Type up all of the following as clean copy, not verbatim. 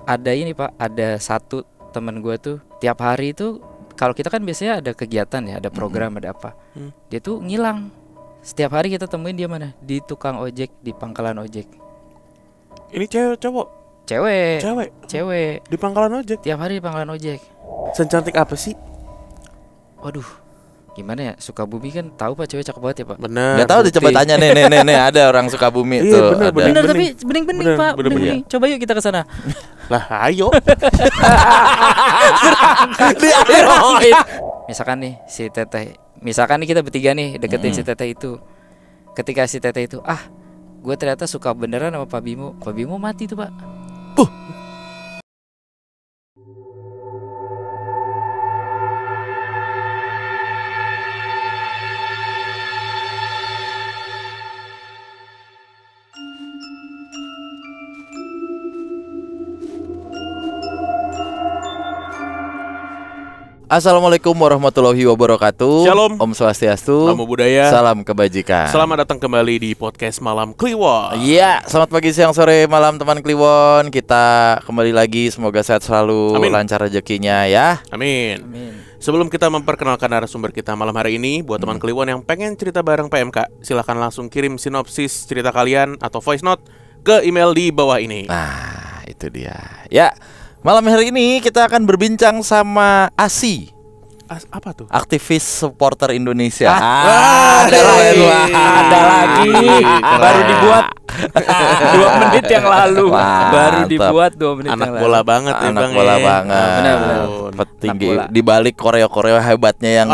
ada ini Pak, ada satu teman gue tuh tiap hari itu kalau kita kan biasanya ada kegiatan ya, ada program, ada apa. Dia tuh ngilang. Setiap hari kita temuin dia mana? Di tukang ojek, di pangkalan ojek. Ini cewek cowok? Cewek. Di pangkalan ojek? Tiap hari di pangkalan ojek. Secantik apa sih? Waduh, gimana ya? Sukabumi kan tahu Pak, cewek cakep banget ya Pak. Bener. Gak tahu, coba tanya nih ada orang Sukabumi Iya, tuh. bener, Ada. Bener, tapi Bening. bening-bening Bener, Pak, bener, bening-bening. Coba yuk kita ke sana. Lah ayo. Misalkan nih si Teteh, misalkan nih kita bertiga nih deketin si Teteh itu. Ketika si Teteh itu, gue ternyata suka beneran sama Pak Bimo. Pak Bimo mati tuh Pak. Assalamualaikum warahmatullahi wabarakatuh. Shalom. Om Swastiastu. Namo Buddhaya. Salam kebajikan. Selamat datang kembali di podcast Malam Kliwon. Iya, selamat pagi, siang, sore, malam teman Kliwon. Kita kembali lagi, semoga sehat selalu, Amin. lancar rezekinya ya. Amin. Amin. Sebelum kita memperkenalkan narasumber kita malam hari ini, buat teman Kliwon yang pengen cerita bareng PMK, silakan langsung kirim sinopsis cerita kalian atau voice note ke email di bawah ini. Nah, itu dia. Ya, malam hari ini kita akan berbincang sama Asi, Apa tuh? aktivis supporter Indonesia. Ada lagi. Baru dibuat 2 menit yang lalu. Mantap. Baru dibuat 2 menit Anak yang lalu. bola banget ya Anak Bang. bola ya. banget. Benar-benar. Petinggi Anak bola. di balik koreo-koreo hebatnya yang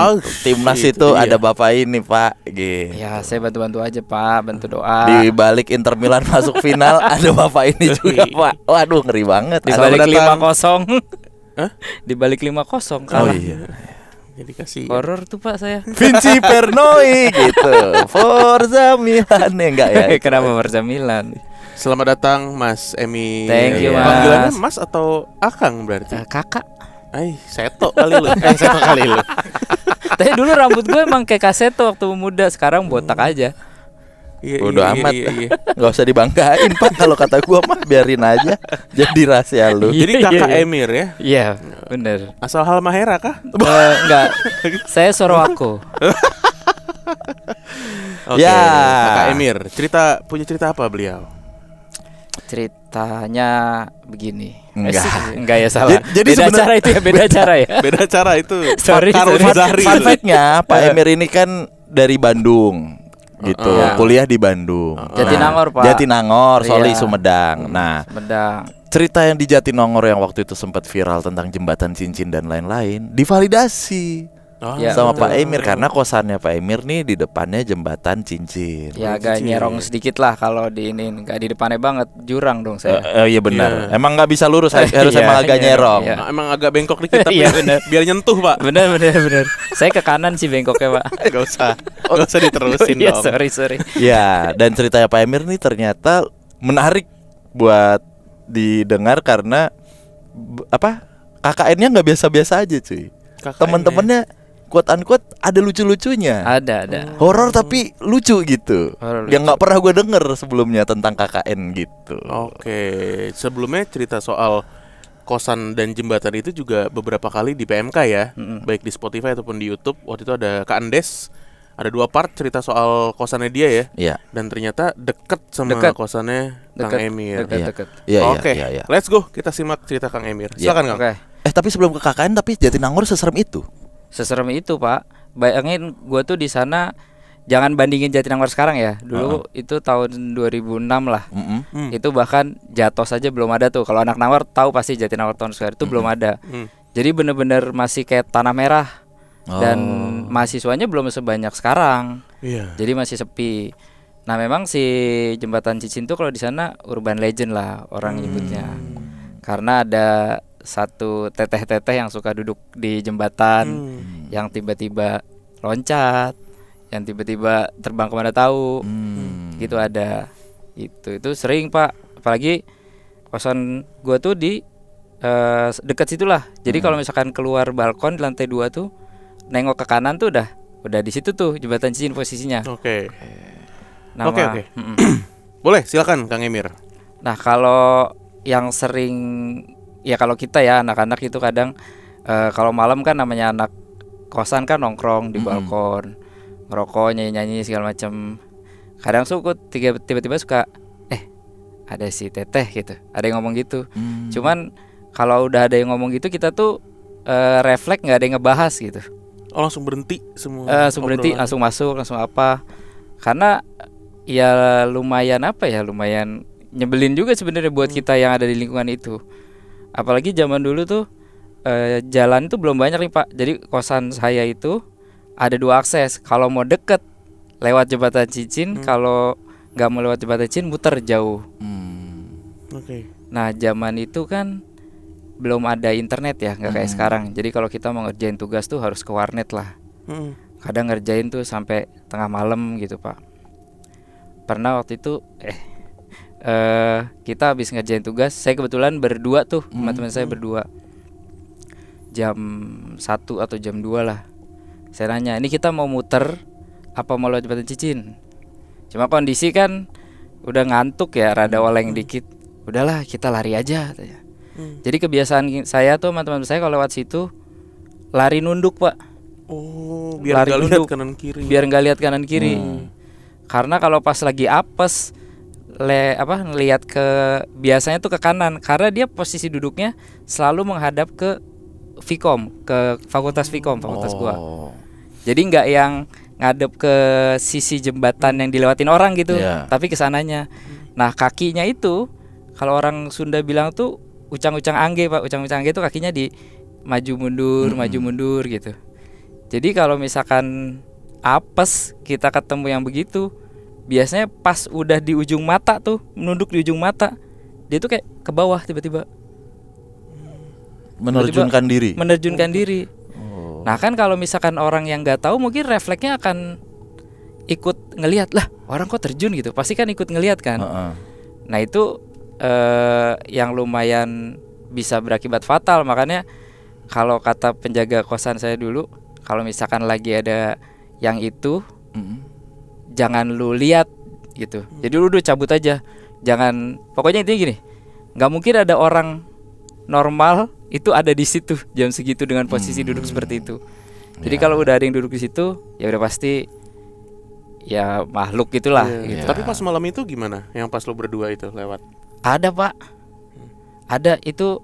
timnas itu itu dia. ada Bapak ini, Pak. Gitu. Ya, saya bantu-bantu aja Pak, bantu doa. Di balik Inter Milan masuk final ada Bapak ini juga, Pak. Waduh, ngeri banget. Di Selamat balik datang. 5-0. Hah? Di balik 5-0 Oh kalah. iya. Jadi kasih. Horor tuh Pak saya. Vinci Pernoi gitu. Forza Milan enggak ya? Kenapa Barca Milan? Selamat datang Mas Emi. Thank you, Mas. Panggilannya Mas atau Akang berarti? Kakak. Seto kali lu. Seto kali lu. Tapi dulu rambut gue emang kayak Kaseto waktu muda, sekarang botak aja. Iya, Bodoh iya, amat. iya, iya. Enggak usah dibanggain, Pak. Kalau kata gua mah biarin aja. Jadi rahasia lu. Jadi kakak Iya. Emir ya. Iya, bener. Asal Halmahera kah? Enggak. Saya Sorowako. Oke. Ya. Kakak Emir, punya cerita apa beliau? Ceritanya begini. Enggak. Enggak ya, salah. Jadi beda sebenarnya- cara itu ya, beda cara ya. Beda cara itu. Sorry, Karul sorry. Zahri. Fun fact-nya, Pak Emir ini kan dari Bandung. Gitu. Iya. Kuliah di Bandung. Jatinangor, Pak. Jatinangor, Soli, Iya. Sumedang. Nah, Medang. cerita yang di Jatinangor yang waktu itu sempat viral tentang jembatan cincin dan lain-lain divalidasi Oh, Ya, sama betul. Pak Emir karena kosannya Pak Emir nih di depannya jembatan cincin. Ya agak Cincin. nyerong sedikit lah kalau di ini, enggak di depannya banget, jurang dong saya. Iya benar. Iya. Emang nggak bisa lurus, harus Iya, emang agak iya, nyerong. iya. Emang agak bengkok dikit tapi Iya, bener. biar nyentuh, Pak. Bener. Saya ke kanan sih bengkoknya Pak. Gak usah. Gak usah diterusin Iya, dong. sorry. Ya, dan ceritanya Pak Emir nih ternyata menarik buat didengar karena KKN-nya nggak biasa-biasa aja, cuy. KKN-nya. Teman-temannya quote unquote ada lucu-lucunya. Ada. Horor tapi lucu gitu. Horor Yang lucu. nggak pernah gue denger sebelumnya tentang KKN gitu. Oke, sebelumnya cerita soal kosan dan jembatan itu juga beberapa kali di PMK ya, baik di Spotify ataupun di YouTube. Waktu itu ada Kak Andes, ada 2 part cerita soal kosannya dia ya, Iya. dan ternyata deket sama Deket. kosannya Kang Emir. Deket. Iya, Oke, iya. let's go, kita simak cerita Kang Emir. Iya. Silakan Kang. Oke. Tapi sebelum ke KKN tapi Jatinangor seserem itu. Seserem itu Pak. Bayangin gue tuh di sana, jangan bandingin Jatinangor sekarang ya. Dulu itu tahun 2006 lah. Itu bahkan Jatos aja belum ada tuh. Kalau anak Nangor tahu pasti Jatinangor tahun sekarang itu belum ada. Jadi bener-bener masih kayak tanah merah. Dan mahasiswanya belum sebanyak sekarang. Iya. Jadi masih sepi. Nah, memang si jembatan Cicin tuh kalau di sana urban legend lah orang nyebutnya. Karena ada satu teteh-teteh yang suka duduk di jembatan, yang tiba-tiba loncat, yang tiba-tiba terbang kemana tahu. Gitu ada. Itu sering Pak. Apalagi kosan gua tuh di dekat situlah. Jadi kalau misalkan keluar balkon di lantai 2 tuh nengok ke kanan tuh udah di situ tuh jembatan Cicin posisinya. Oke. Nama, Oke. Mm-mm. Boleh, silakan Kang Emir. Nah, kalau yang sering ya kalau kita ya anak-anak itu kadang kalau malam kan namanya anak kosan kan nongkrong di balkon, ngerokok, nyanyi-nyanyi segala macam. Kadang suka tiba-tiba suka ada si Teteh gitu, ada yang ngomong gitu. Cuman kalau udah ada yang ngomong gitu kita tuh refleks nggak ada yang ngebahas gitu. Oh langsung berhenti semua. Langsung berhenti, langsung masuk, langsung apa? Karena ya lumayan nyebelin juga sebenarnya buat kita yang ada di lingkungan itu. Apalagi zaman dulu tuh jalan itu belum banyak nih Pak. Jadi kosan saya itu ada 2 akses. Kalau mau deket lewat jembatan Cicin, kalau nggak mau lewat jembatan Cicin muter jauh. Oke. Nah zaman itu kan belum ada internet ya, nggak kayak sekarang. Jadi kalau kita mau ngerjain tugas tuh harus ke warnet lah. Kadang ngerjain tuh sampai tengah malam gitu Pak. Pernah waktu itu kita habis ngerjain tugas, saya kebetulan berdua tuh, teman-teman saya berdua. Jam 1 atau jam 2 lah. Saya nanya, ini kita mau muter apa mau lewat jembatan Cicin? Cuma kondisi kan udah ngantuk ya, rada oleng dikit. Udahlah kita lari aja katanya. Jadi kebiasaan saya tuh teman-teman saya kalau lewat situ lari nunduk Pak. Oh, biar nggak lihat kanan kiri. Biar nggak lihat kanan kiri. Karena kalau pas lagi apes ngelihat ke biasanya tuh ke kanan karena dia posisi duduknya selalu menghadap ke Vkom, ke fakultas Vkom, fakultas gua. Jadi nggak yang ngadep ke sisi jembatan yang dilewatin orang gitu, tapi ke sananya. Nah, kakinya itu kalau orang Sunda bilang tuh ucang-ucang angge, Pak. Ucang-ucang angge itu kakinya di maju mundur gitu. Jadi kalau misalkan apes kita ketemu yang begitu, biasanya pas udah di ujung mata tuh, menunduk di ujung mata, dia tuh kayak ke bawah tiba-tiba menerjunkan diri. Nah kan kalau misalkan orang yang nggak tahu mungkin refleksnya akan ikut ngelihat, lah orang kok terjun gitu, pasti kan ikut ngelihat kan. Nah itu yang lumayan bisa berakibat fatal. Makanya kalau kata penjaga kosan saya dulu, kalau misalkan lagi ada yang itu jangan lu lihat gitu. Jadi lu udah cabut aja. Jangan, pokoknya intinya gini, nggak mungkin ada orang normal itu ada di situ jam segitu dengan posisi duduk seperti itu. Jadi kalau udah ada yang duduk di situ, ya udah pasti ya makhluk gitulah. Gitu. Tapi pas malam itu gimana? Yang pas lu berdua itu lewat? Ada Pak, ada itu.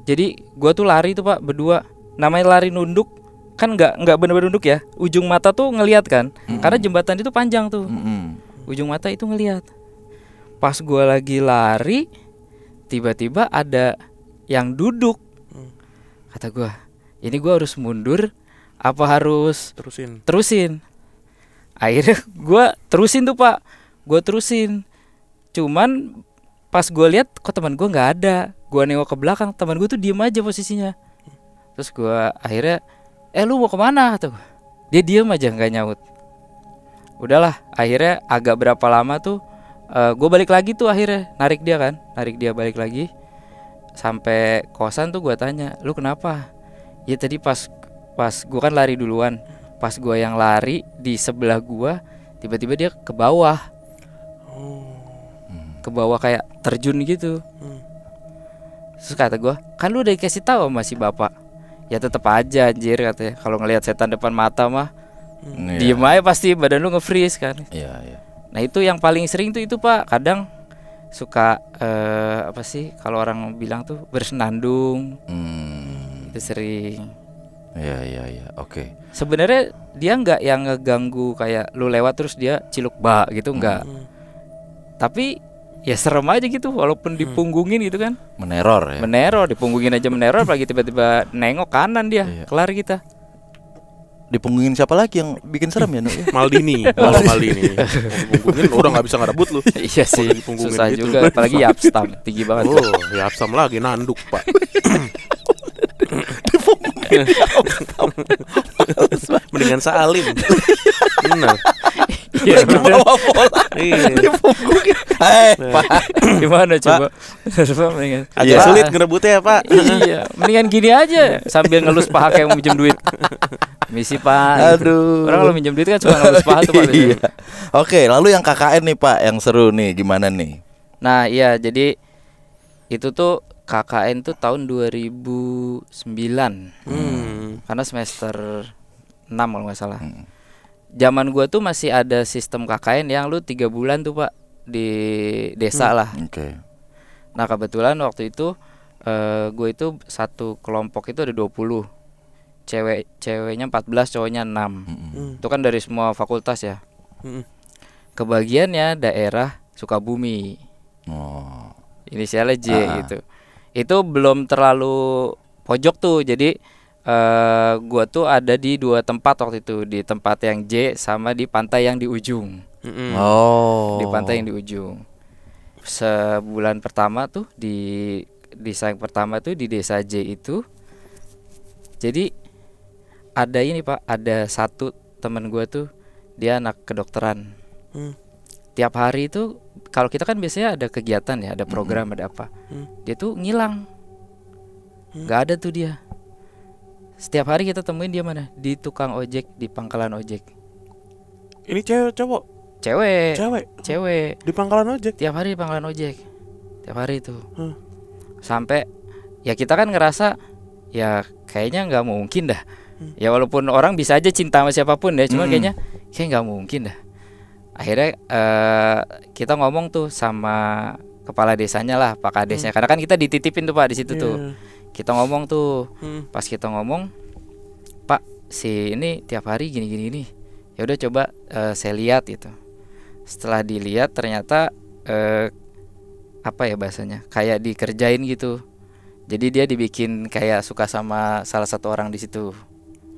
Jadi gua tuh lari tuh Pak berdua. Namanya lari nunduk kan nggak benar-benar nunduk ya. Ujung mata tuh ngelihat kan, karena jembatan itu panjang tuh. Ujung mata itu ngelihat. Pas gua lagi lari, tiba-tiba ada yang duduk. Kata gua, ini gua harus mundur apa harus terusin? Akhirnya gua terusin tuh Pak. Gua terusin. Cuman pas gua lihat kok teman gua nggak ada. Gua nengok ke belakang, teman gua tuh diem aja posisinya. Terus gua akhirnya, lu mau kemana? Kata gua. Dia diem aja nggak nyaut. Udahlah, akhirnya agak berapa lama tuh gue balik lagi tuh, akhirnya narik dia balik lagi sampai kosan tuh. Gue tanya, lu kenapa? Ya tadi pas gue kan lari duluan, pas gue yang lari di sebelah gue tiba-tiba dia ke bawah, kayak terjun gitu. Terus kata gue, kan lu udah dikasih tahu sama si bapak. Ya tetep aja anjir katanya, kalau ngelihat setan depan mata mah diem aja pasti badan lu nge-freeze kan. Nah itu yang paling sering tuh itu Pak. Kadang suka apa sih kalau orang bilang tuh bersenandung. Itu sering. Oke. Sebenarnya dia nggak yang ngeganggu kayak lu lewat terus dia ciluk bak gitu, nggak. Tapi ya serem aja gitu walaupun dipunggungin gitu kan. Meneror ya. Dipunggungin aja meneror, apalagi tiba-tiba nengok kanan dia, kelar kita. Dipunggungin siapa lagi yang bikin serem ya, Nuk? Maldini. Dipunggungin udah nggak bisa ngerebut lu. Iya sih, susah gitu juga, apalagi Yapstam tinggi banget. Yapstam lagi nanduk Pak. Mendingan Salim. Benar. Iya, bawa bola. Dipunggungin. Pak. Gimana coba? Mendingan. Agak sulit ngerebutnya ya Pak. Iya, mendingan gini aja sambil ngelus paha kayak mau minjem duit. Misi Pak. Aduh. Orang kalau minjem duit kan cuma ngelus paha tuh Pak. Oke, lalu yang KKN nih Pak, yang seru nih gimana nih? Nah iya, jadi itu tuh KKN tuh tahun 2009. Karena semester 6 kalau nggak salah. Zaman gua tuh masih ada sistem KKN yang lu 3 bulan tuh Pak di desa lah. Oke. Nah kebetulan waktu itu gue itu satu kelompok itu ada 20. Ceweknya 14, cowoknya 6. Itu kan dari semua fakultas ya. Kebagiannya daerah Sukabumi. Oh. Inisialnya J gitu. Itu belum terlalu pojok tuh. Jadi gua tuh ada di 2 tempat waktu itu, di tempat yang J sama di pantai yang di ujung. Oh. Di pantai yang di ujung. Sebulan pertama tuh di desa yang pertama tuh di desa J itu. Jadi ada ini Pak, ada satu teman gua tuh dia anak kedokteran. Tiap hari itu kalau kita kan biasanya ada kegiatan ya, ada program, ada apa. Dia tuh ngilang. Gak ada tuh dia. Setiap hari kita temuin dia mana? Di tukang ojek, di pangkalan ojek. Ini cewek cowok? Cewek. Cewek. Di pangkalan ojek. Tiap hari di pangkalan ojek. Tiap hari itu. Sampai ya kita kan ngerasa ya kayaknya nggak mungkin dah. Ya walaupun orang bisa aja cinta sama siapapun ya, cuma kayaknya nggak mungkin dah. Akhirnya kita ngomong tuh sama kepala desanya lah, Pak Kadesnya. Karena kan kita dititipin tuh Pak di situ tuh. Kita ngomong tuh. Pas kita ngomong, Pak, si ini tiap hari gini. Ya udah coba saya lihat gitu. Setelah dilihat ternyata apa ya bahasanya? Kayak dikerjain gitu. Jadi dia dibikin kayak suka sama salah satu orang di situ.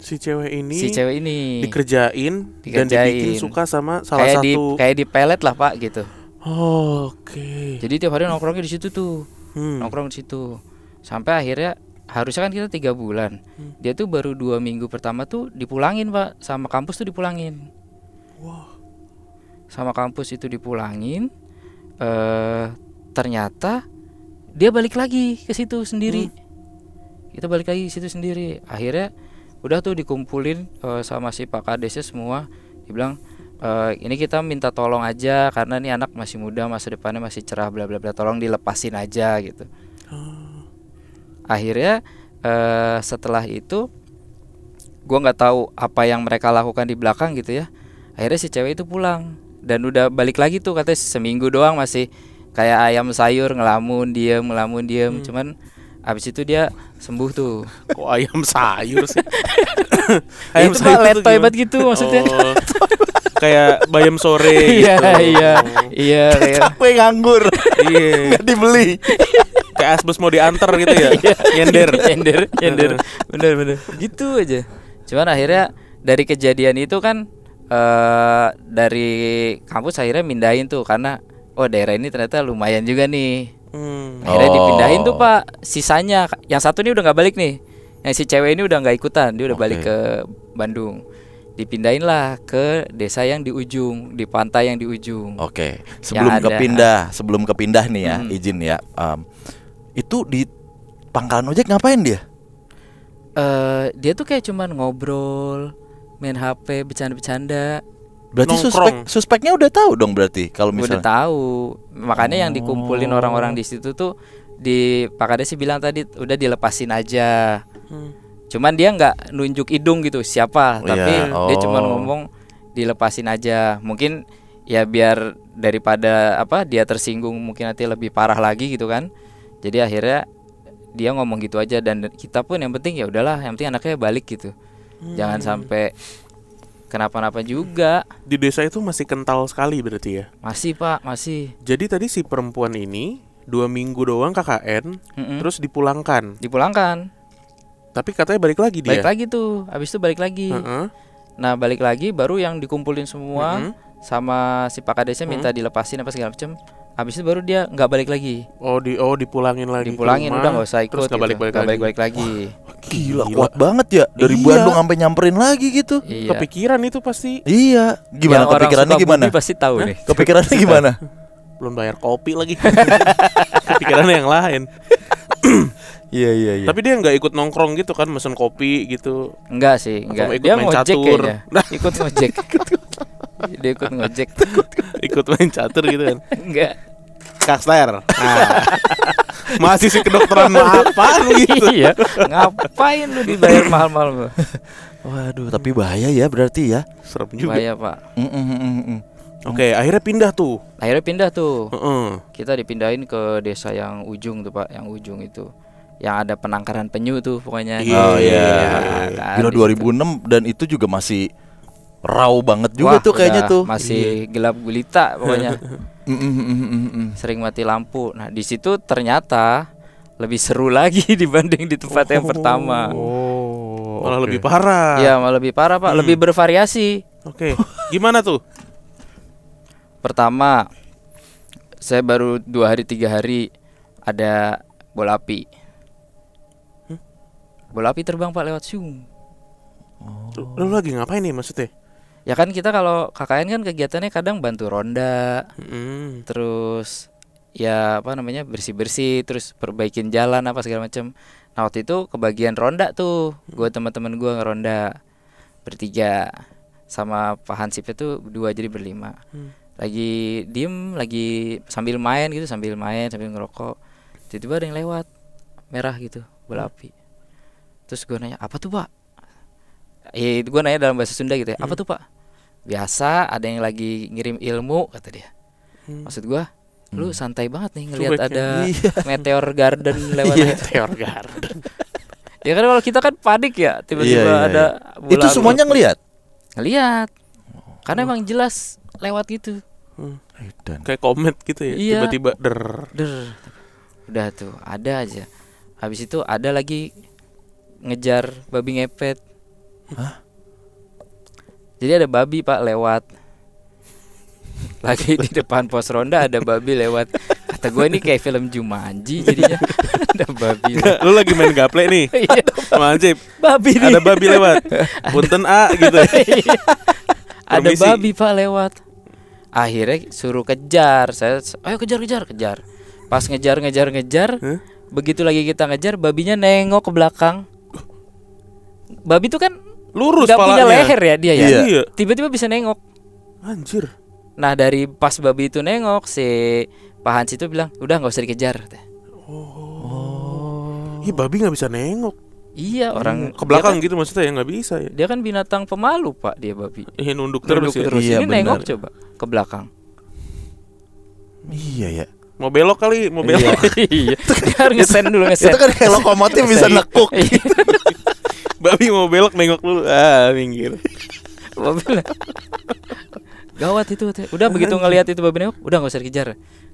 Si cewek ini dikerjain dan dibikin suka sama salah kayak satu. Kayak di pelet lah Pak gitu. Oke. Jadi tiap hari nongkrongnya di situ tuh. Nongkrong di situ. Sampai akhirnya harusnya kan kita 3 bulan. Dia tuh baru 2 minggu pertama tuh dipulangin Pak, sama kampus tuh dipulangin. Sama kampus itu dipulangin. Ternyata dia balik lagi ke situ sendiri. Kita balik lagi ke situ sendiri. Akhirnya udah tuh dikumpulin sama si Pak Kadesnya semua. Dia bilang ini kita minta tolong aja karena nih anak masih muda, masa depannya masih cerah, bla bla bla, tolong dilepasin aja gitu. Akhirnya setelah itu gua nggak tahu apa yang mereka lakukan di belakang gitu ya. Akhirnya si cewek itu pulang dan udah balik lagi tuh, katanya seminggu doang masih kayak ayam sayur, ngelamun diem. Cuman abis itu dia sembuh tuh. Kok ayam sayur sih? Ayam itu sayur letoy banget gitu maksudnya. Kayak bayam sore. Iya kayak capek nganggur. Iya. Nggak dibeli. Kayak asbes mau diantar gitu ya. Nyender. Bener gitu aja. Cuman akhirnya dari kejadian itu kan dari kampus akhirnya mindahin tuh karena daerah ini ternyata lumayan juga nih. Akhirnya dipindahin tuh Pak. Sisanya yang satu ini udah nggak balik nih. Yang si cewek ini udah nggak ikutan, dia udah balik ke Bandung. Dipindahin lah ke desa yang di ujung, di pantai yang di ujung. Oke. Sebelum kepindah nih ya, izin ya. Itu di pangkalan ojek ngapain dia? Dia tuh kayak cuman ngobrol, main HP, bercanda-bercanda. Berarti suspeknya udah tahu dong berarti kalau misalnya. Udah tahu. Makanya yang dikumpulin orang-orang di situ tuh di Pak Kades sih bilang tadi udah dilepasin aja. Cuman dia nggak nunjuk hidung gitu siapa, tapi dia cuma ngomong dilepasin aja. Mungkin ya biar daripada dia tersinggung mungkin nanti lebih parah lagi gitu kan. Jadi akhirnya dia ngomong gitu aja, dan kita pun yang penting ya udahlah, yang penting anaknya balik gitu. Jangan sampai kenapa-napa juga. Di desa itu masih kental sekali berarti ya? Masih Pak, masih. Jadi tadi si perempuan ini 2 minggu doang KKN, terus dipulangkan. Tapi katanya balik lagi dia. Balik lagi tuh, habis itu balik lagi. Nah balik lagi baru yang dikumpulin semua sama si Pak Kadesnya minta dilepasin apa segala macam. Habis itu baru dia nggak balik lagi. Dipulangin lagi. Dipulangin udah nggak usah ikut. Terus nggak balik lagi. Gila, kuat banget ya. Dari Bandung sampai nyamperin lagi gitu. Iya. Kepikiran itu pasti. Iya. Gimana yang kepikirannya gimana? Pasti tahu nih. Kepikirannya gimana? Belum bayar kopi lagi. Kepikirannya yang lain. Iya. Tapi dia nggak ikut nongkrong gitu kan, mesen kopi gitu. Enggak sih, enggak. Dia ngojek kayaknya. Ikut ngojek. Dia ikut ngojek. Ikut main catur gitu kan. Enggak. Kakster. Mahasiswa kedokteran apaan gitu. Iya, ngapain lu dibayar mahal-mahal? Waduh, tapi bahaya ya berarti ya. Serem juga. Bahaya, Pak. Oke, akhirnya pindah tuh. Kita dipindahin ke desa yang ujung tuh, Pak, yang ujung itu. Yang ada penangkaran penyu tuh pokoknya. Oh iya. Kan, Gila 2006 dan itu juga masih raw banget juga Wah, tuh kayaknya udah tuh. masih gelap gulita pokoknya. Sering mati lampu. Nah, di situ ternyata lebih seru lagi dibanding di tempat yang pertama. Malah lebih parah. Iya, malah lebih parah, Pak. Lebih bervariasi. Oke. Gimana tuh? Pertama, saya baru 2 hari 3 hari ada bola api. Bola api terbang, Pak, lewat Zoom. Lu lagi ngapain nih maksudnya? Ya kan kita kalau KKN kan kegiatannya kadang bantu ronda, terus ya apa namanya bersih-bersih, terus perbaikin jalan apa segala macam. Nah waktu itu kebagian ronda tuh, gue teman-teman gue ngeronda bertiga sama Pak Hansip itu 2 jadi berlima. Lagi diem, lagi sambil main sambil ngerokok. Tiba-tiba ada yang lewat merah gitu, bola api. Terus gue nanya, apa tuh, Pak? Gue nanya dalam bahasa Sunda gitu ya, apa tuh, Pak? Biasa ada yang lagi ngirim ilmu, kata dia. Maksud gue, lu santai banget nih ngelihat ada meteor garden lewat. Meteor garden. Ya kan kalau kita kan panik ya, tiba-tiba ada bola. Itu semuanya ngelihat. Karena emang jelas lewat gitu. Kayak komet gitu ya. Iya. Tiba-tiba Udah tuh, ada aja. Habis itu ada lagi ngejar babi ngepet. Hah? Jadi ada babi, Pak, lewat. Lagi di depan pos ronda ada babi lewat. Kata gue ini kayak film Jumanji jadinya. Ada babi. Lu lagi main gaple nih. Manjip. Babi nih. Ada babi lewat. Punten A gitu. Ada Permisi. babi, Pak, lewat. Akhirnya suruh kejar. Saya ayo kejar. Pas ngejar. Begitu lagi kita ngejar, babinya nengok ke belakang. Babi tuh kan Lurus nggak punya palanya. leher ya dia ya. Iya. Tiba-tiba bisa nengok. Anjir. Nah dari pas babi itu nengok, si Pak Hans itu bilang, udah nggak usah dikejar. Ih, babi nggak bisa nengok. Iya, orang Ke belakang dia gitu maksudnya ya nggak bisa ya. dia kan binatang pemalu, Pak, dia babi. Nunduk terus ya. Iya, Ini benar. nengok coba ke belakang. Iya ya. Mau belok kali, mau belok. Iya. Dia harus ngesen dulu Itu kan kayak lokomotif bisa nekuk. Babi mau belok nengok dulu. Minggir. Babi lah. Gawat itu. Udah begitu ngelihat itu babi nengok, udah nggak usah dikejar.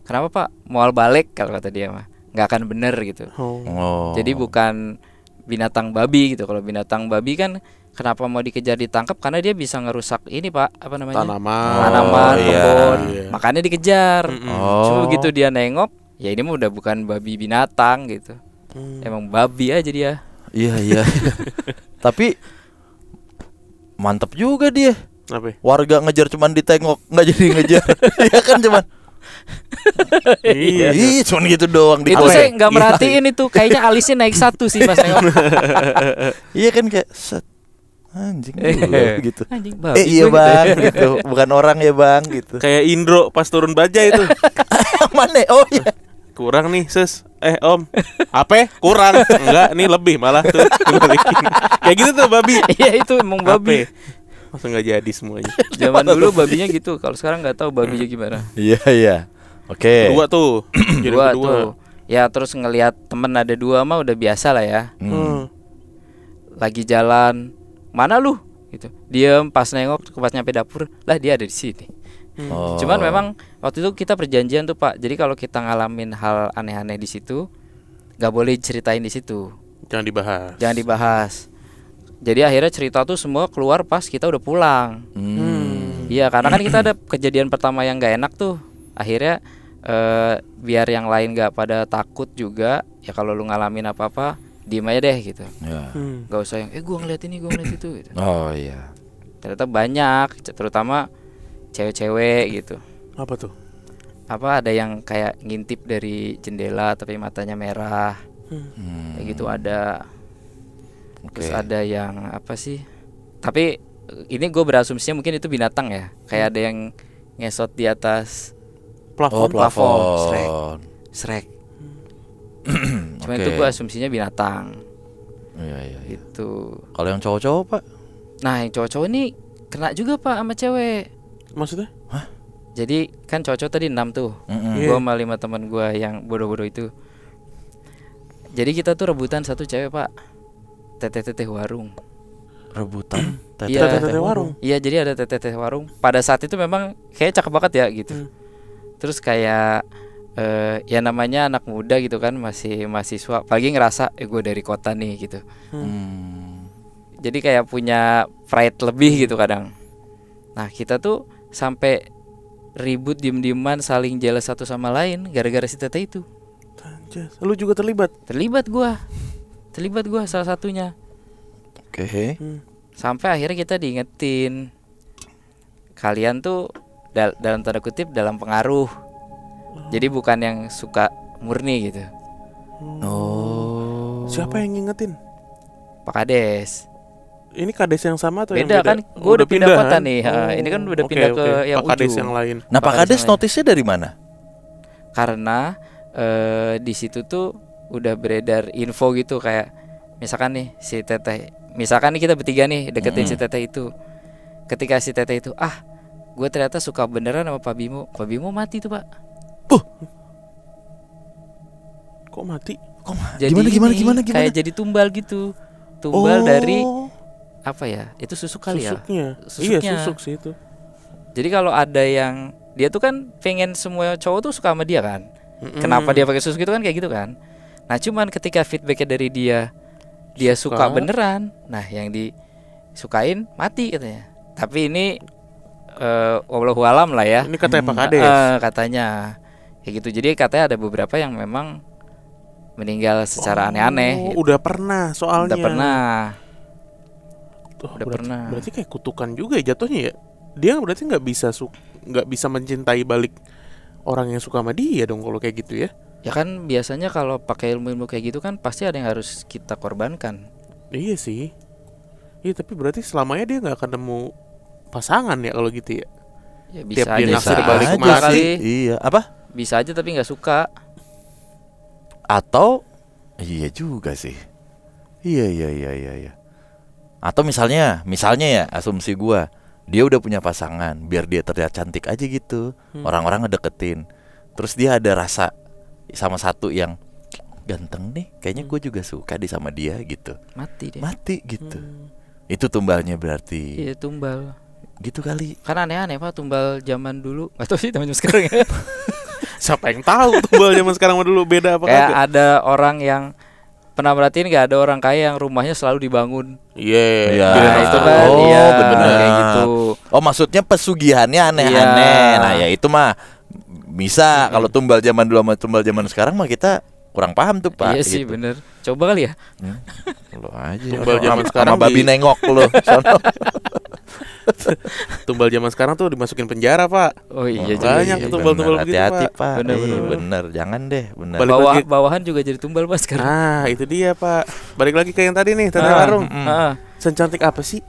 Kenapa, Pak? Mual balik kalau kata dia mah. Nggak akan bener gitu. Oh. Jadi bukan binatang babi gitu. Kalau binatang babi kan kenapa mau dikejar ditangkap? Karena dia bisa ngerusak ini, Pak, apa namanya? Oh, Tanaman, iya. kebun. Iya. Makanya dikejar. Oh. Cuma begitu dia nengok, ya ini mah udah bukan babi binatang gitu. Emang babi aja dia. Iya. Tapi mantap juga dia. Apa? Warga ngejar cuman ditengok, nggak jadi ngejar. Iya kan cuman. Iya. Ih, cuman gitu doang Itu ditengok. saya nggak merhatiin itu. Kayaknya alisnya naik 1 sih pas nengok. Iya kan kayak set. Anjing dulu gitu. Anjing babi. Iya gua bang gitu. gitu. Bukan orang ya bang gitu. Kayak Indro pas turun baja itu. Yang mana? Oh iya. Kurang nih, Sus. Om. Apa? Kurang. Enggak, nih lebih malah tuh. Dibalikin. Kayak gitu tuh babi. Iya itu emang babi. Masa nggak jadi semuanya. Zaman dulu babinya gitu. Kalau sekarang nggak tahu babinya gimana. Iya. Oke. Kedua tuh. Jadi Dua kedua. tuh. Ya terus ngelihat temen ada 2 mah udah biasa lah ya. Lagi jalan, mana lu? Gitu. Diem pas nengok pas nyampe dapur, lah dia ada di sini. Oh. Cuman memang waktu itu kita perjanjian tuh, Pak. Jadi kalau kita ngalamin hal aneh-aneh di situ, nggak boleh ceritain di situ. Jangan dibahas. Jangan dibahas. Jadi akhirnya cerita tuh semua keluar pas kita udah pulang. Iya, karena kan kita ada kejadian pertama yang nggak enak tuh. Akhirnya biar yang lain nggak pada takut juga. Ya kalau lu ngalamin apa-apa, diem aja deh gitu. Ya. Gak usah yang gua ngeliat ini, gua ngeliat itu gitu. Oh iya. Ternyata banyak, terutama cewek-cewek gitu. Apa tuh? Apa ada yang kayak ngintip dari jendela tapi matanya merah. Kayak gitu ada. Terus ada yang apa sih? Tapi ini gue berasumsinya mungkin itu binatang ya. Kayak ada yang ngesot di atas Plafon. Oh, plafon. Shrek. Cuma itu gue asumsinya binatang. Iya. Itu. Kalau yang cowok-cowok Pak? Nah yang cowok-cowok ini kena juga Pak sama cewek. Maksudnya? Jadi kan cowok-cowok tadi 6 tuh. Gue sama 5 teman gue yang bodoh-bodoh itu. Jadi kita tuh rebutan satu cewek Pak. Teteh warung. Rebutan teteh warung. Iya jadi ada teteh warung. Pada saat itu memang kayak cakep banget ya gitu. Terus kayak ya namanya anak muda gitu kan, masih mahasiswa. Apalagi ngerasa gue dari kota nih gitu. Jadi kayak punya pride lebih gitu kadang. Nah kita tuh sampai ribut diem-dieman, saling jealous satu sama lain gara-gara si teteh itu. Anjas, lu juga terlibat? Terlibat gua salah satunya. Oke. Sampai akhirnya kita diingetin, kalian tuh dalam tanda kutip dalam pengaruh. Jadi bukan yang suka murni gitu. Siapa yang ngingetin? Pak Kades. Ini kades yang sama atau beda yang beda? Kan gue udah pindah kota nih. Ini kan udah Oke, pindah ke yang Pak Kades ujung. yang lain. Nah Pak Kades notisnya dari mana? Karena di situ tuh udah beredar info gitu, kayak misalkan nih si teteh, misalkan nih kita bertiga nih deketin si teteh itu. Ketika si teteh itu, gue ternyata suka beneran sama Pak Bimo mati tuh Pak. Kok mati? Jadi gimana? Kayak jadi tumbal gitu. Tumbal dari apa ya? Itu susuk kali susuknya. ya? Susuknya. Iya susuk sih itu. Jadi kalau ada yang dia tuh kan pengen semua cowok tuh suka sama dia kan. Kenapa dia pakai susuk itu kan kayak gitu kan. Nah cuman ketika feedbacknya dari dia suka beneran. Nah yang disukain mati katanya. Tapi ini wallahu alam lah ya. Ini katanya Pak Kades. Katanya kayak gitu. Jadi katanya ada beberapa yang memang meninggal secara aneh-aneh. Udah pernah soalnya. Udah pernah. Berarti kayak kutukan juga ya jatuhnya ya. Dia berarti nggak bisa mencintai balik orang yang suka sama dia dong kalau kayak gitu ya. Ya kan biasanya kalau pakai ilmu-ilmu kayak gitu kan pasti ada yang harus kita korbankan. Iya sih. Iya tapi berarti selamanya dia nggak akan nemu pasangan ya kalau gitu ya. Ya bisa tiap dia aja naksir balik suka mati. kali. Iya, apa? Bisa aja tapi nggak suka. Atau iya juga sih. Iya. Atau misalnya ya asumsi gua, dia udah punya pasangan, biar dia terlihat cantik aja gitu. Orang-orang ngedeketin. Terus dia ada rasa sama satu yang ganteng nih, kayaknya gue juga suka di sama dia gitu. Mati gitu. Itu tumbalnya berarti. Iya tumbal. Gitu kali. Kan aneh-aneh Pak tumbal zaman dulu. Gak tau sih zaman sekarang ya. Siapa yang tahu tumbal zaman sekarang sama dulu beda apa kayak kagak? ada orang yang pernah merhatiin gak ada orang kaya yang rumahnya selalu dibangun. Iya. Nah, itu kan benar kayak gitu. Oh maksudnya pesugihannya aneh-aneh. Nah ya itu mah bisa. Kalau tumbal zaman dulu sama tumbal zaman sekarang mah kita kurang paham tuh Pak. Iya sih gitu. bener. Coba kali ya. Lo aja. Tumbal zaman sekarang sama babi nengok lo. Tumbal zaman sekarang tuh dimasukin penjara Pak. Oh iya juga. Banyak tumbal-tumbal begitu hati-hati Pak. Pak. Bener. Jangan deh. Bener. Bawahan juga jadi tumbal Pak sekarang. Nah itu dia Pak. Balik lagi ke yang tadi nih teteh warung. Sencantik apa sih?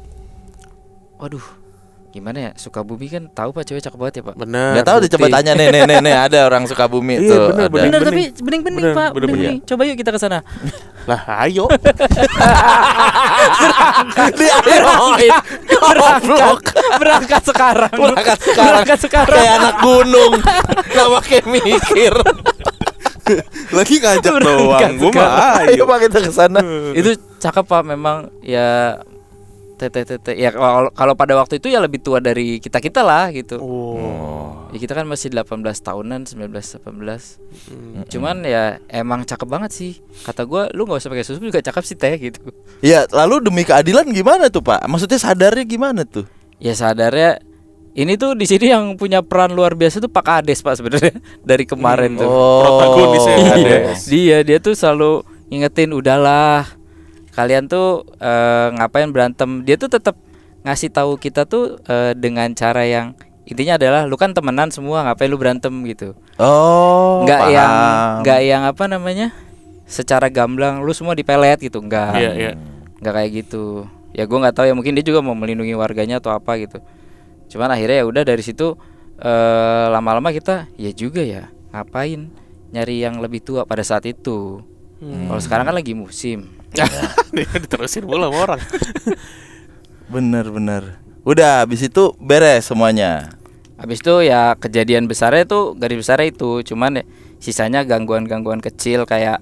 Waduh, gimana ya? Sukabumi kan tahu Pak cewek cakep banget ya Pak. Bener. Gak tahu deh, coba tanya nih ada orang Sukabumi Iya, tuh. bener, Ada. Bener tapi Bening. bening-bening Bener, Pak, bener, bening. Coba yuk kita ke sana. Lah ayo. Berangkat sekarang. Berangkat sekarang. Kayak anak gunung. Gak pakai mikir. Lagi ngajak doang. Gue mah Ayo ayo. Pak kita ke sana. Itu cakep Pak memang ya. Tete ya kalau pada waktu itu ya lebih tua dari kita lah gitu. Ya kita kan masih 18 tahunan, 19 18. Cuman ya emang cakep banget sih. Kata gue lu enggak usah pakai susu juga cakep sih teh gitu. Ya, lalu demi keadilan gimana tuh Pak? Maksudnya sadarnya gimana tuh? Ya sadarnya ini tuh di sini yang punya peran luar biasa tuh Pak Kades Pak sebenarnya dari kemarin tuh. Protagonisnya Kades. Dia tuh selalu ngingetin udahlah. Kalian tuh ngapain berantem? Dia tuh tetap ngasih tahu kita tuh dengan cara yang intinya adalah lu kan temenan semua, ngapain lu berantem gitu. Oh, Nggak yang apa namanya? Secara gamblang lu semua dipelet gitu, enggak. Iya. Nggak kayak gitu. Ya gue nggak tahu ya, mungkin dia juga mau melindungi warganya atau apa gitu. Cuman akhirnya ya udah dari situ lama-lama kita ya juga ya ngapain nyari yang lebih tua pada saat itu. Kalau sekarang kan lagi musim. Diterusin mulu sama orang. Bener. Udah habis itu beres semuanya. Habis itu ya kejadian besarnya tuh garis besarnya itu, cuman sisanya gangguan-gangguan kecil kayak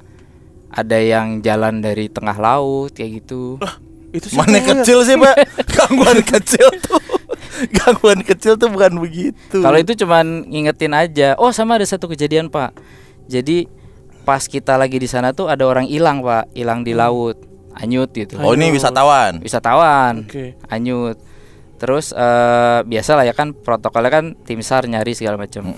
ada yang jalan dari tengah laut kayak gitu. Itu Mana kecil sih, Pak? Gangguan kecil tuh bukan begitu. Kalau itu cuman ngingetin aja. Oh, sama ada satu kejadian, Pak. Jadi pas kita lagi di sana tuh ada orang hilang, Pak, hilang di laut, anyut gitu. Oh, ini wisatawan. Oke. Anyut. Terus biasalah ya kan protokolnya kan tim SAR nyari segala macam.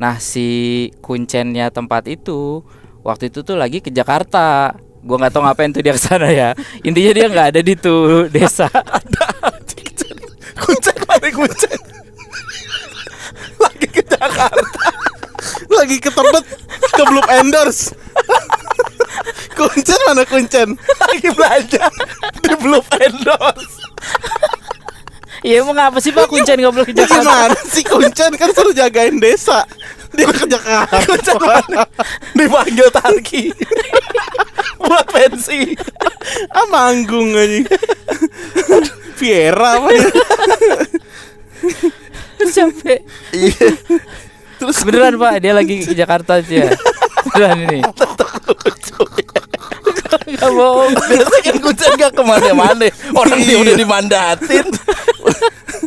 Nah, si kuncennya tempat itu waktu itu tuh lagi ke Jakarta. Gua nggak tahu ngapain tuh dia ke sana ya. Intinya dia nggak ada di tuh desa. Kuncen. Lagi ke Jakarta. Lagi ke Tebet, ke Blue Endorse. Kuncen mana Kuncen? Lagi belanja di Blue Endorse. Iya, emang apa sih Pak kuncen nggak boleh ke Jakarta? Gimana sih Kuncen kan suruh jagain desa. Dia ke Jakarta. Kuncen mana? Dipanggil Tarki buat pensi. Manggung aja. Viera apa ya? Sampai. Iya. Terus beneran Pak dia lagi ke Jakarta aja. Beneran ini. Gak bohong. Biasanya kan Kuncen gak kemana-mana. Orang dia udah dimandatin.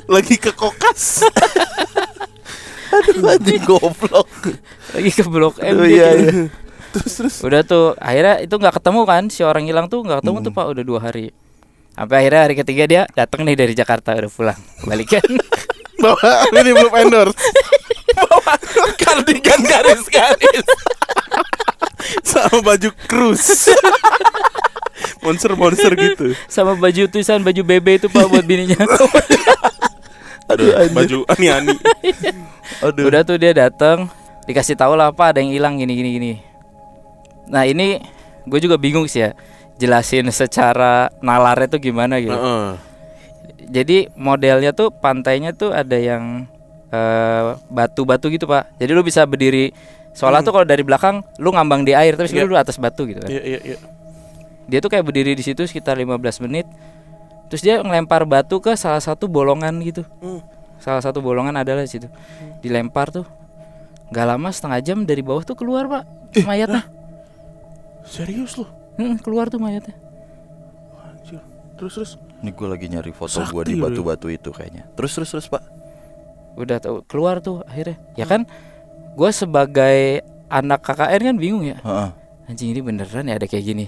Lagi ke Kokas. Aduh, anjing goblok. Lagi ke Blok M. Iya. Terus Udah tuh akhirnya itu nggak ketemu kan, si orang hilang tuh nggak ketemu tuh Pak, udah 2 hari. Sampai akhirnya hari ketiga dia datang nih dari Jakarta, udah pulang balikan. bawa ini Blue Endorse. Bawa kardigan garis-garis Sama baju cruise. Monster gitu. Sama baju tulisan baju BB itu Pak buat bininya. Aduh, Baju ani-ani. Aduh. Udah tuh dia datang, dikasih tahu lah Pak ada yang hilang gini. Nah ini gue juga bingung sih ya jelasin secara nalarnya tuh gimana gitu. Jadi modelnya tuh pantainya tuh ada yang batu-batu gitu Pak. Jadi lu bisa berdiri soalnya tuh kalau dari belakang lu ngambang di air terus lu atas batu gitu kan. Iya. Dia tuh kayak berdiri di situ sekitar 15 menit. Terus dia ngelempar batu ke salah satu bolongan gitu. Salah satu bolongan adalah di situ. Dilempar tuh. Gak lama setengah jam dari bawah tuh keluar Pak mayatnya. Serius loh? Keluar tuh mayatnya. Anjir. Terus. Ini gue lagi nyari foto Sakti gue di loh. batu-batu itu kayaknya. Terus Pak. Udah tuh keluar tuh akhirnya. Ya kan gue sebagai anak KKN kan bingung ya. Heeh. Anjing ini beneran ya ada kayak gini.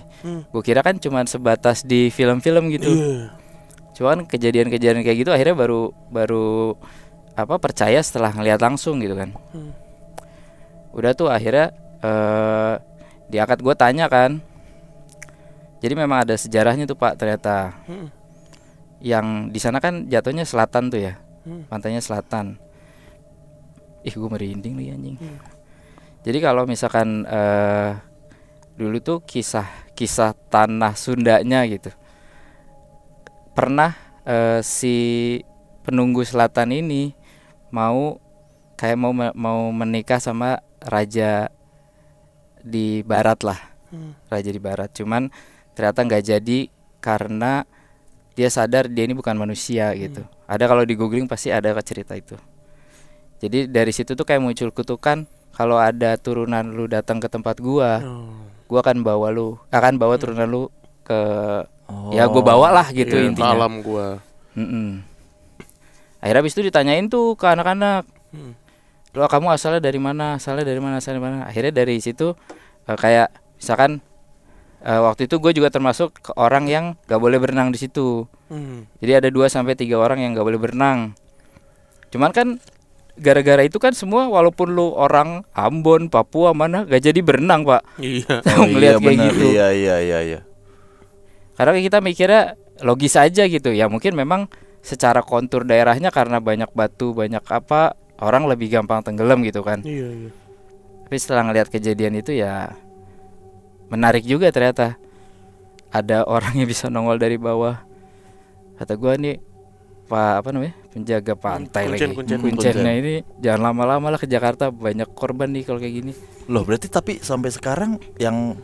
Gue kira kan cuma sebatas di film-film gitu. Cuman kejadian-kejadian kayak gitu akhirnya baru percaya setelah ngeliat langsung gitu kan. Udah tuh akhirnya di akad gue tanya kan. Jadi memang ada sejarahnya tuh Pak ternyata. Yang di sana kan jatuhnya selatan tuh ya. Pantainya selatan. Ih gue merinding nih anjing. Jadi kalau misalkan dulu tuh kisah tanah Sundanya gitu. Pernah si penunggu selatan ini mau menikah sama raja di barat lah. Raja di barat. Cuman ternyata nggak jadi karena dia sadar dia ini bukan manusia gitu. Ada kalau di googling pasti ada cerita itu. Jadi dari situ tuh kayak muncul kutukan kalau ada turunan lu datang ke tempat gua akan bawa turunan lu ke ya gua bawa lah gitu Iya, intinya. alam gua. Akhirnya habis itu ditanyain tuh ke anak-anak. Lu kamu asalnya dari mana? Akhirnya dari situ kayak misalkan waktu itu gue juga termasuk ke orang yang gak boleh berenang di situ. Jadi ada 2-3 orang yang gak boleh berenang. Cuman kan gara-gara itu kan semua walaupun lu orang Ambon, Papua mana gak jadi berenang Pak. Iya. Ngeliat kayak gitu. Iya. Karena kita mikirnya logis aja gitu. Ya mungkin memang secara kontur daerahnya karena banyak batu, banyak orang lebih gampang tenggelam gitu kan. Iya. Tapi setelah ngeliat kejadian itu ya menarik juga ternyata. Ada orang yang bisa nongol dari bawah. Kata gua nih penjaga pantai Kuncennya ini jangan lama-lama lah ke Jakarta, banyak korban nih kalau kayak gini. Loh berarti tapi sampai sekarang yang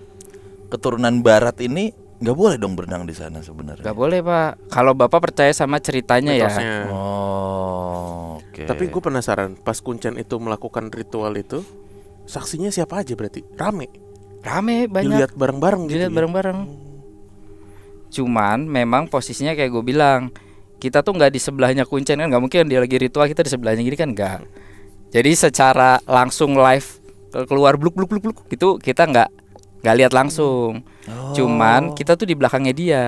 keturunan barat ini nggak boleh dong berenang di sana sebenarnya. Gak boleh Pak. Kalau Bapak percaya sama ceritanya ya. Mitosnya. Oh, oke. Tapi gue penasaran, pas Kuncen itu melakukan ritual itu, saksinya siapa aja berarti? Rame. Rame banyak. Dilihat bareng-bareng gitu. Dilihat ya? bareng-bareng. Cuman memang posisinya kayak gue bilang, kita tuh nggak di sebelahnya Kuncen kan, nggak mungkin dia lagi ritual kita di sebelahnya gini kan, nggak. Jadi secara langsung live keluar bluk gitu kita nggak lihat langsung. Cuman kita tuh di belakangnya dia.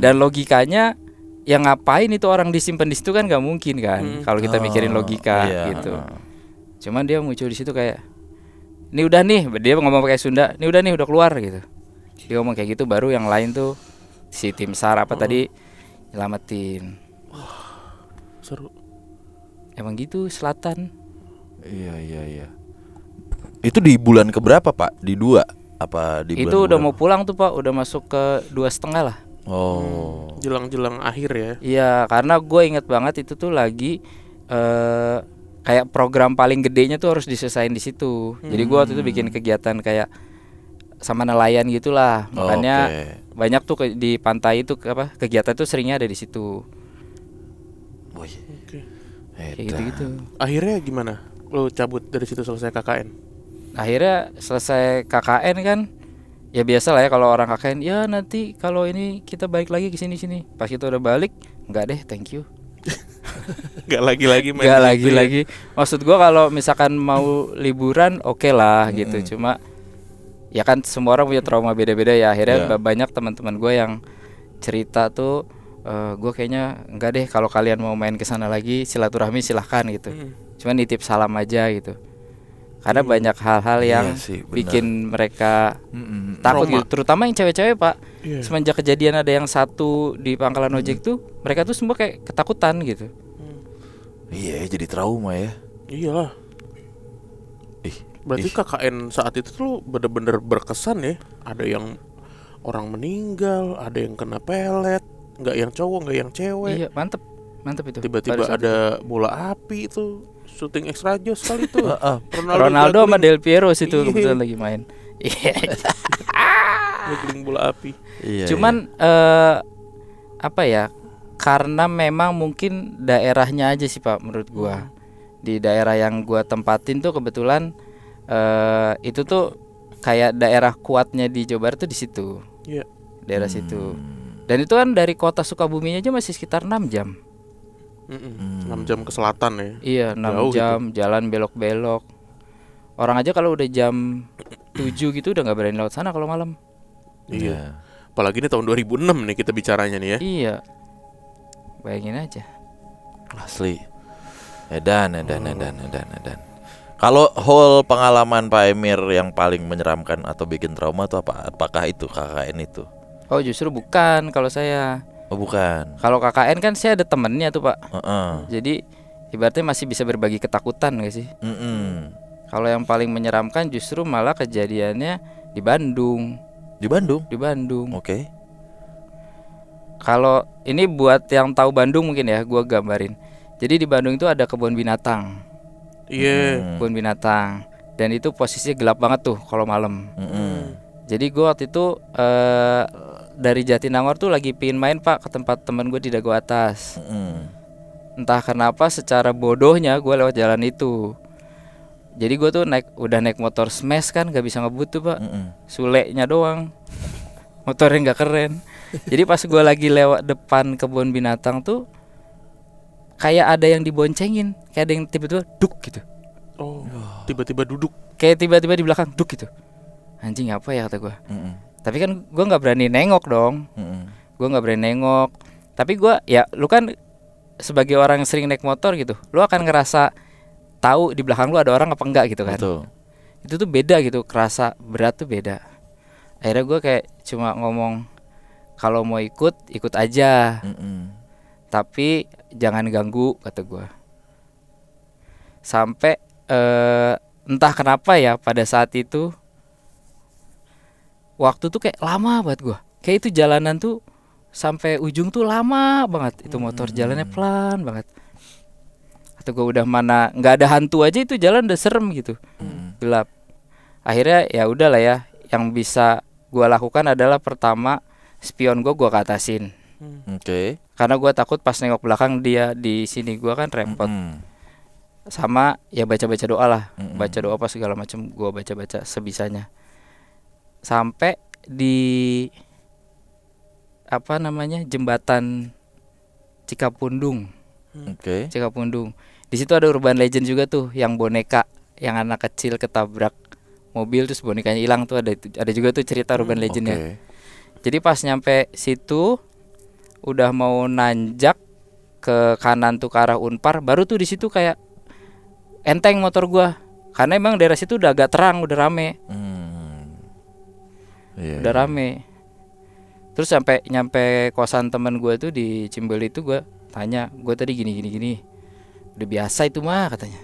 Dan logikanya yang ngapain itu orang disimpan di situ kan nggak mungkin kan, kalau kita mikirin logika gitu. Cuman dia muncul di situ kayak, ini udah nih, dia ngomong pakai Sunda, ini udah nih udah keluar gitu. Dia ngomong kayak gitu, baru yang lain tuh si tim SAR apa tadi nyelamatin. Seru. Emang gitu selatan. Iya. Itu di bulan keberapa Pak? Di 2 apa di bulan Itu udah berapa? mau pulang tuh Pak, udah masuk ke 2,5 lah. Oh. Jelang-jelang akhir ya. Iya, karena gue inget banget itu tuh lagi kayak program paling gedenya tuh harus diselesain di situ. Jadi gue waktu itu bikin kegiatan kayak sama nelayan gitulah. Makanya banyak tuh di pantai itu kegiatan tuh seringnya ada di situ. Boy. Kayak gitu-gitu. Akhirnya gimana? Lo cabut dari situ selesai KKN? Akhirnya selesai KKN kan, ya biasa lah ya kalau orang KKN, ya nanti kalau ini kita balik lagi ke sini. Pas kita udah balik, enggak deh, thank you. Gak lagi-lagi main Enggak gitu lagi-lagi. Maksud gua kalau misalkan mau liburan oke lah gitu. Cuma ya kan semua orang punya trauma beda-beda ya. Akhirnya banyak teman-teman gue yang cerita tuh, gue kayaknya enggak deh kalau kalian mau main ke sana lagi silaturahmi silahkan gitu. Cuman nitip salam aja gitu. Karena banyak hal-hal yang bikin mereka takut gitu. Terutama yang cewek-cewek Pak. Semenjak kejadian ada yang satu di pangkalan ojek tuh, mereka tuh semua kayak ketakutan gitu. Iya, jadi trauma ya. Iyalah. Berarti KKN saat itu tuh bener-bener berkesan ya. Ada yang orang meninggal, ada yang kena pelet, nggak yang cowok, nggak yang cewek. Iya, mantep itu. Tiba-tiba ada bola api itu, syuting extra jauh sekali tuh. Ronaldo sama Del Piero situ kebetulan lagi main. Juggling bola api. Cuman apa ya? Karena memang mungkin daerahnya aja sih Pak menurut gua. Di daerah yang gua tempatin tuh kebetulan itu tuh kayak daerah kuatnya di Jawa Barat tuh di situ. Iya. Daerah situ. Dan itu kan dari kota Sukabumi aja masih sekitar 6 jam. 6 jam ke selatan ya. Iya, 6 jam gitu. Jalan belok-belok. Orang aja kalau udah jam 7 gitu udah nggak berani lewat sana kalau malam. Iya. Apalagi ini tahun 2006 nih kita bicaranya nih ya. Iya. Bayangin aja. Asli. Edan. Kalau whole pengalaman Pak Emir yang paling menyeramkan atau bikin trauma tuh apa? Apakah itu KKN itu? Oh, justru bukan kalau saya. Oh, bukan. Kalau KKN kan saya ada temennya tuh Pak. Jadi ibaratnya masih bisa berbagi ketakutan gak sih? Kalau yang paling menyeramkan justru malah kejadiannya di Bandung. Di Bandung? Di Bandung. Oke. Kalau ini buat yang tahu Bandung mungkin ya, gua gambarin. Jadi di Bandung itu ada kebun binatang. Iya. Kebun binatang. Dan itu posisinya gelap banget tuh kalau malam. Jadi gue waktu itu dari Jatinangor tuh lagi pingin main Pak ke tempat teman gue di Dago Atas. Entah kenapa secara bodohnya gue lewat jalan itu. Jadi gue tuh udah naik motor smash kan, gak bisa ngebut tuh Pak. Suleknya doang. Motornya gak keren. Jadi pas gue lagi lewat depan kebun binatang tuh, kayak ada yang diboncengin, kayak ada yang tiba-tiba duk gitu. Oh, tiba-tiba duduk. Kayak tiba-tiba di belakang duk gitu. Anjing apa ya kata gue. Tapi kan gue nggak berani nengok dong. Gue nggak berani nengok. Tapi gue ya, lu kan sebagai orang yang sering naik motor gitu, lu akan ngerasa tahu di belakang lu ada orang apa enggak gitu kan. Betul. Itu tuh beda gitu, kerasa berat tuh beda. Akhirnya gue kayak cuma ngomong, kalau mau ikut aja. Tapi jangan ganggu kata gue. Sampai entah kenapa ya pada saat itu waktu tuh kayak lama banget gue. Kayak itu jalanan tuh sampai ujung tuh lama banget. Itu motor jalannya pelan banget. Atau gue udah mana nggak ada hantu aja itu jalan udah serem gitu. Gelap. Akhirnya ya udahlah ya, yang bisa gue lakukan adalah pertama spion gue katasin. Oke. Karena gue takut pas nengok belakang dia di sini, gue kan repot. Sama ya baca-baca doa lah, baca doa apa segala macam gue baca-baca sebisanya. Sampai di apa namanya jembatan Cikapundung. Oke. Cikapundung. Di situ ada urban legend juga tuh, yang boneka, yang anak kecil ketabrak mobil terus bonekanya hilang tuh, ada juga tuh cerita urban legendnya. Oke. Jadi pas nyampe situ udah mau nanjak ke kanan tuh ke arah Unpar, baru tuh di situ kayak enteng motor gua. Karena emang daerah situ udah agak terang, udah rame. Iya, Udah rame. Terus sampai nyampe kosan teman gua tuh di Cimbeli itu, gua tanya, gua tadi gini. Udah biasa itu mah katanya.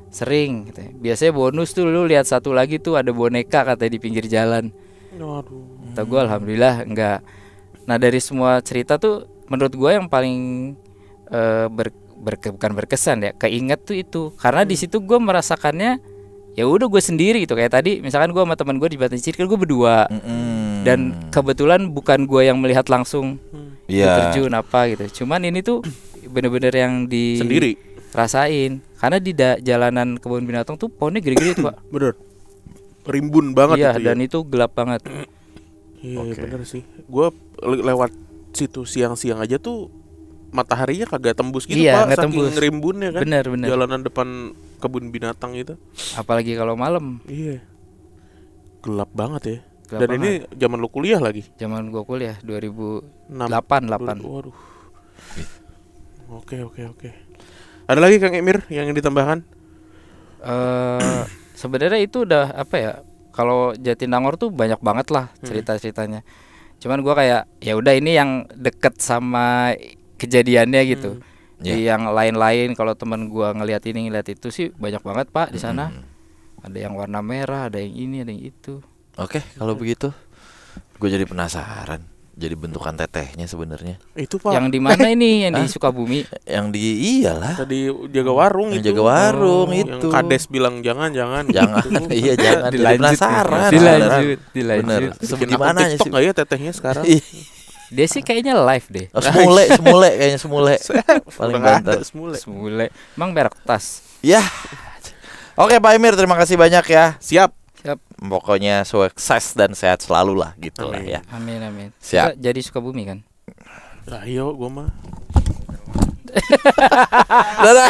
Sering katanya. Biasanya bonus tuh lu lihat satu lagi tuh ada boneka katanya di pinggir jalan. Waduh. Kata gue alhamdulillah enggak. Nah dari semua cerita tuh menurut gue yang paling bukan berkesan ya, keinget tuh itu. Karena di situ gue merasakannya ya udah gue sendiri gitu. Kayak tadi misalkan gue sama teman gue di Batu Cicir kan gue berdua. Dan kebetulan bukan gue yang melihat langsung terjun apa gitu. Cuman ini tuh bener-bener yang di Sendiri. rasain. Karena di jalanan kebun binatang tuh pohonnya gede-gede tuh Pak. Bener. Rimbun banget Iya, itu dan ya. itu gelap banget. Iya, Oke. bener sih. Gue lewat situ siang-siang aja tuh mataharinya kagak tembus gitu, Iya, Pak, nggak saking tembus. rimbunnya kan. Bener. Jalanan depan kebun binatang itu. Apalagi kalau malam. Iya. Gelap banget ya. Gelap Dan banget. ini zaman lu kuliah lagi. Zaman gua kuliah 6. 2008. Waduh. Oke. Ada lagi Kang Emir yang ditambahkan? Sebenarnya itu udah apa ya? Kalau Jatinangor tuh banyak banget lah cerita-ceritanya. Cuman gua kayak ya udah ini yang deket sama kejadiannya gitu. Di yang lain-lain kalau teman gua ngelihat ini ngelihat itu sih banyak banget Pak di sana. Ada yang warna merah, ada yang ini, ada yang itu. Oke, kalau begitu gue jadi penasaran. Jadi bentukan tetehnya sebenarnya. Itu Pak. Yang di mana ini? Yang di Sukabumi. Yang di iyalah. Tadi jaga warung Yang itu. jaga warung Yang itu. Kades bilang jangan. Jangan. Gitu. Iya, jangan. Jadi Dilanjut, penasaran. dilanjut. Bener. Bikin Di akun mana TikTok sih? nggak ya tetehnya sekarang? Dia sih kayaknya live deh. Oh, semule kayaknya semule. Paling Udah nggak ada banter. semula. Semule. Emang merek tas. Ya. Oke Pak Emir, terima kasih banyak ya. Siap. Pokoknya sukses dan sehat selalu lah gitu lah Amin. ya. Amin. Siap. Kita jadi Sukabumi kan? Nah, ayo gua mah. Dadah.